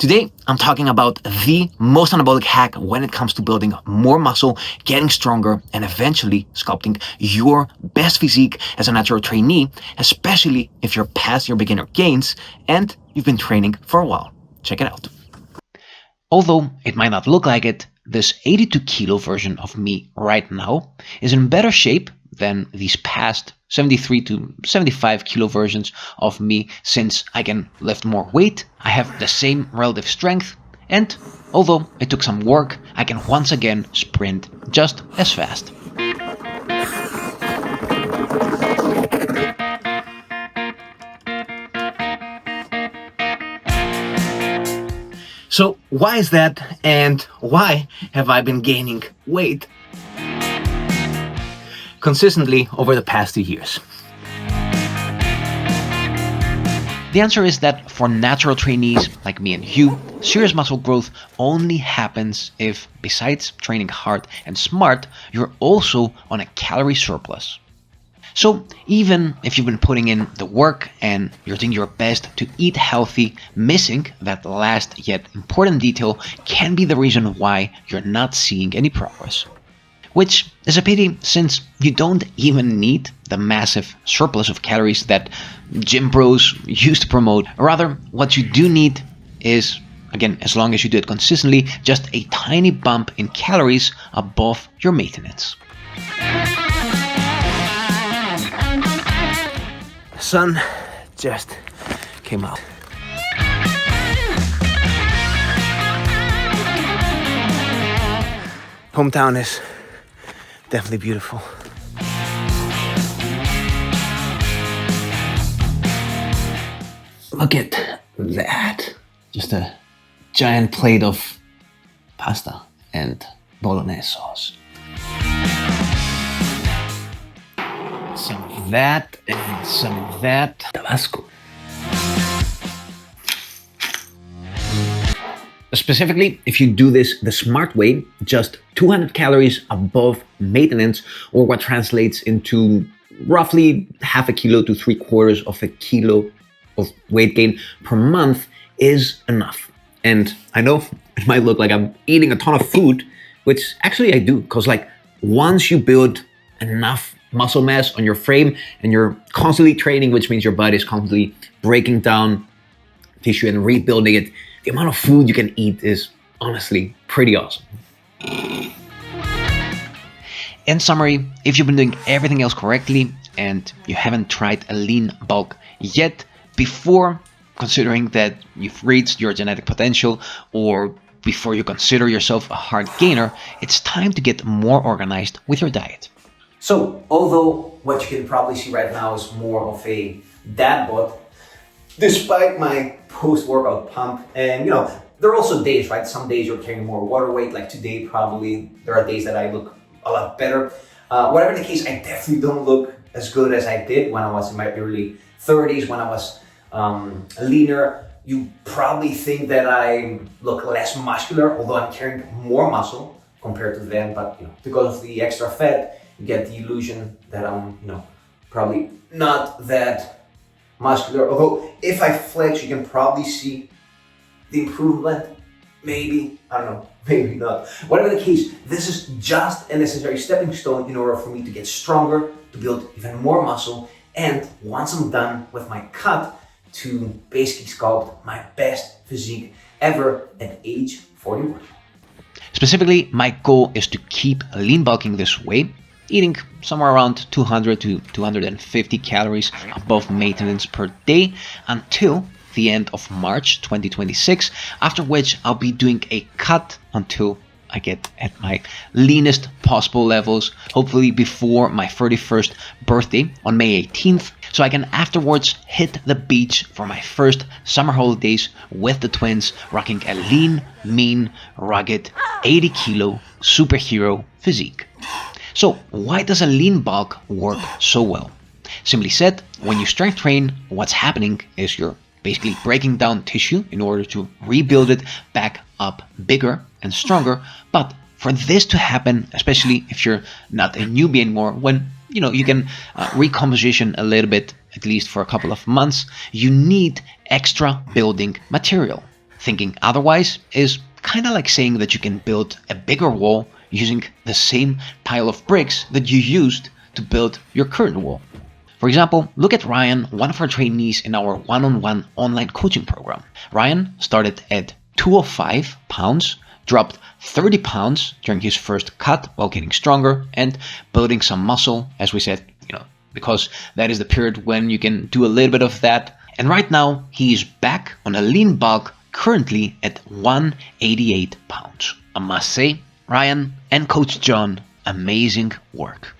Today, I'm talking about the most anabolic hack when it comes to building more muscle, getting stronger, and eventually sculpting your best physique as a natural trainee, especially if you're past your beginner gains and you've been training for a while. Check it out. Although it might not look like it, this 82 kilo version of me right now is in better shape than these past 73 to 75 kilo versions of me, since I can lift more weight, I have the same relative strength, and although it took some work, I can once again sprint just as fast. So why is that, and why have I been gaining weight consistently over the past 2 years? The answer is that for natural trainees like me and you, serious muscle growth only happens if, besides training hard and smart, you're also on a calorie surplus. So even if you've been putting in the work and you're doing your best to eat healthy, missing that last yet important detail can be the reason why you're not seeing any progress. Which is a pity, since you don't even need the massive surplus of calories that gym bros used to promote. Rather, what you do need is, again, as long as you do it consistently, just a tiny bump in calories above your maintenance. The sun just came out. Hometown is definitely beautiful. Look at that. Just a giant plate of pasta and bolognese sauce. Some of that and some of that. Tabasco. Specifically, if you do this the smart way, just 200 calories above maintenance, or what translates into roughly half a kilo to 3/4 of a kilo of weight gain per month is enough. And I know it might look like I'm eating a ton of food, which actually I do, because once you build enough muscle mass on your frame and you're constantly training, which means your body is constantly breaking down tissue and rebuilding it, the amount of food you can eat is honestly pretty awesome. In summary, if you've been doing everything else correctly and you haven't tried a lean bulk yet, before considering that you've reached your genetic potential, or before you consider yourself a hard gainer, it's time to get more organized with your diet. So, although what you can probably see right now is more of a dad bod, despite my post-workout pump, and there are also days, right? Some days you're carrying more water weight, like today probably. There are days that I look a lot better. Whatever the case, I definitely don't look as good as I did when I was in my early 30s, when I was leaner. You probably think that I look less muscular, although I'm carrying more muscle compared to then, but because of the extra fat, you get the illusion that I'm probably not that muscular. Although if I flex, you can probably see the improvement. Maybe, I don't know, maybe not. Whatever the case, this is just a necessary stepping stone in order for me to get stronger, to build even more muscle, and once I'm done with my cut, to basically sculpt my best physique ever at age 41. Specifically, my goal is to keep lean bulking this way, eating somewhere around 200 to 250 calories above maintenance per day until the end of March 2026, after which I'll be doing a cut until I get at my leanest possible levels, hopefully before my 31st birthday on May 18th, so I can afterwards hit the beach for my first summer holidays with the twins, rocking a lean, mean, rugged, 80 kilo superhero physique. So why does a lean bulk work so well? Simply said, when you strength train, what's happening is you're basically breaking down tissue in order to rebuild it back up bigger and stronger. But for this to happen, especially if you're not a newbie anymore, when you can recomposition a little bit, at least for a couple of months, you need extra building material. Thinking otherwise is kind of like saying that you can build a bigger wall using the same pile of bricks that you used to build your current wall. For example, look at Ryan, one of our trainees in our one-on-one online coaching program. Ryan started at 205 pounds, dropped 30 pounds during his first cut while getting stronger and building some muscle, as we said, because that is the period when you can do a little bit of that. And right now, he is back on a lean bulk, currently at 188 pounds. I must say, Ryan and Coach John, amazing work.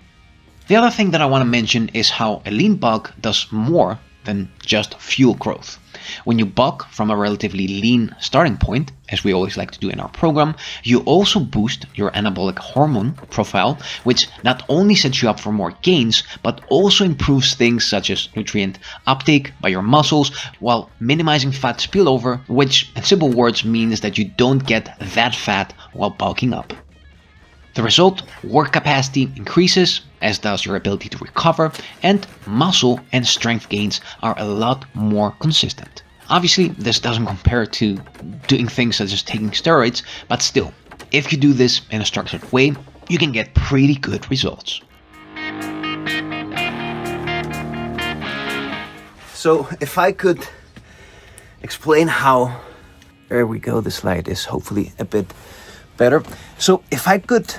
The other thing that I want to mention is how a lean bulk does more than just fuel growth. When you bulk from a relatively lean starting point, as we always like to do in our program, you also boost your anabolic hormone profile, which not only sets you up for more gains, but also improves things such as nutrient uptake by your muscles, while minimizing fat spillover, which in simple words means that you don't get that fat while bulking up. The result, work capacity increases, as does your ability to recover, and muscle and strength gains are a lot more consistent. Obviously, this doesn't compare to doing things such as taking steroids, but still, if you do this in a structured way, you can get pretty good results. So if I could explain how, there we go, the slide is hopefully a bit better. So if I could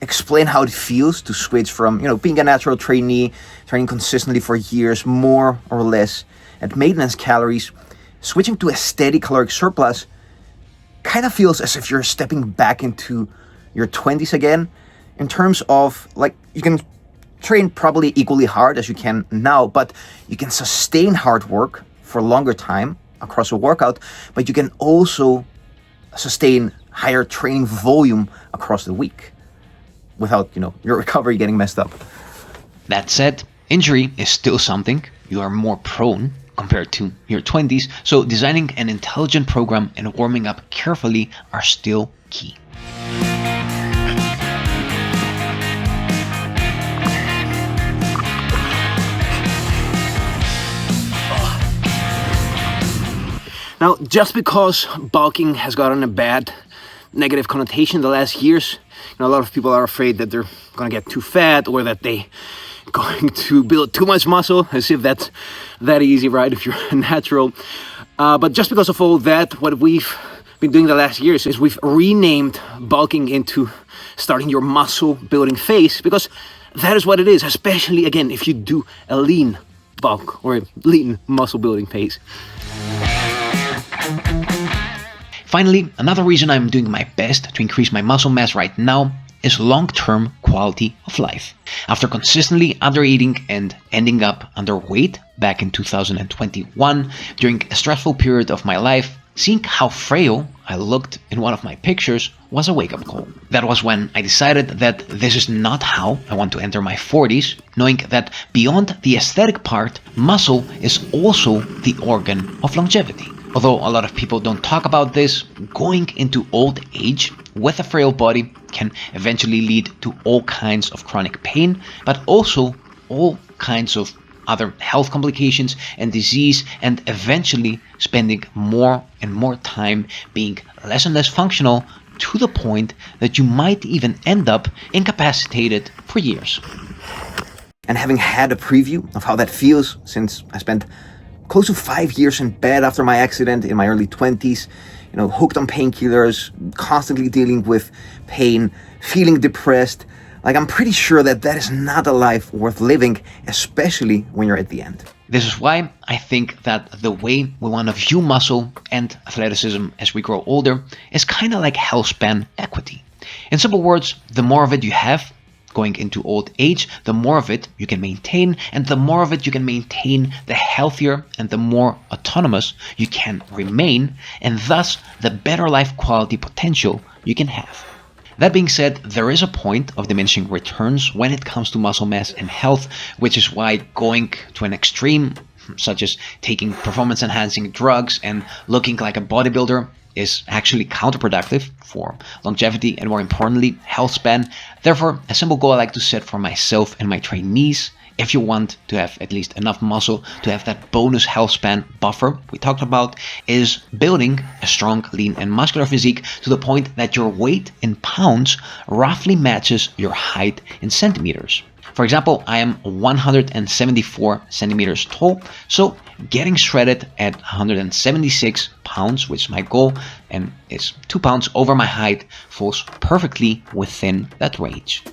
explain how it feels to switch from, being a natural trainee, training consistently for years, more or less at maintenance calories, switching to a steady caloric surplus kind of feels as if you're stepping back into your 20s again, in terms of, you can train probably equally hard as you can now, but you can sustain hard work for a longer time across a workout, but you can also sustain higher training volume across the week without, your recovery getting messed up. That said, injury is still something you are more prone compared to your 20s, so designing an intelligent program and warming up carefully are still key. Now, just because bulking has gotten a bad negative connotation the last years, a lot of people are afraid that they're going to get too fat or that they going to build too much muscle, as if that's that easy, right, if you're natural. But just because of all that, what we've been doing the last years is we've renamed bulking into starting your muscle building phase, because that is what it is, especially, again, if you do a lean bulk or a lean muscle building phase. Finally, another reason I'm doing my best to increase my muscle mass right now is long-term quality of life. After consistently undereating and ending up underweight back in 2021 during a stressful period of my life, seeing how frail I looked in one of my pictures was a wake-up call. That was when I decided that this is not how I want to enter my 40s, knowing that beyond the aesthetic part, muscle is also the organ of longevity. Although a lot of people don't talk about this, going into old age with a frail body can eventually lead to all kinds of chronic pain, but also all kinds of other health complications and disease, and eventually spending more and more time being less and less functional, to the point that you might even end up incapacitated for years. And having had a preview of how that feels, since I spent close to 5 years in bed after my accident in my early 20s, hooked on painkillers, constantly dealing with pain, feeling depressed. I'm pretty sure that is not a life worth living, especially when you're at the end. This is why I think that the way we want to view muscle and athleticism as we grow older is kind of like health span equity. In simple words, the more of it you have going into old age, the more of it you can maintain, and the more of it you can maintain, the healthier and the more autonomous you can remain, and thus the better life quality potential you can have. That being said, there is a point of diminishing returns when it comes to muscle mass and health, which is why going to an extreme, such as taking performance enhancing drugs and looking like a bodybuilder, is actually counterproductive for longevity and, more importantly, health span. Therefore, a simple goal I like to set for myself and my trainees if you want to have at least enough muscle to have that bonus health span buffer we talked about, is building a strong, lean, and muscular physique to the point that your weight in pounds roughly matches your height in centimeters. For example, I am 174 centimeters tall, so getting shredded at 176 pounds, which is my goal, and is 2 pounds over my height, falls perfectly within that range.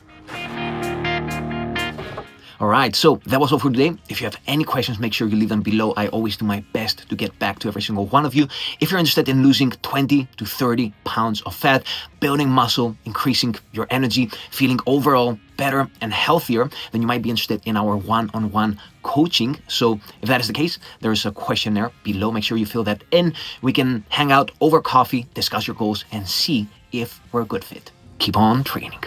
Alright, so that was all for today. If you have any questions, make sure you leave them below. I always do my best to get back to every single one of you. If you're interested in losing 20 to 30 pounds of fat, building muscle, increasing your energy, feeling overall better and healthier, then you might be interested in our one-on-one coaching. So if that is the case, there's a questionnaire below. Make sure you fill that in. We can hang out over coffee, discuss your goals, and see if we're a good fit. Keep on training.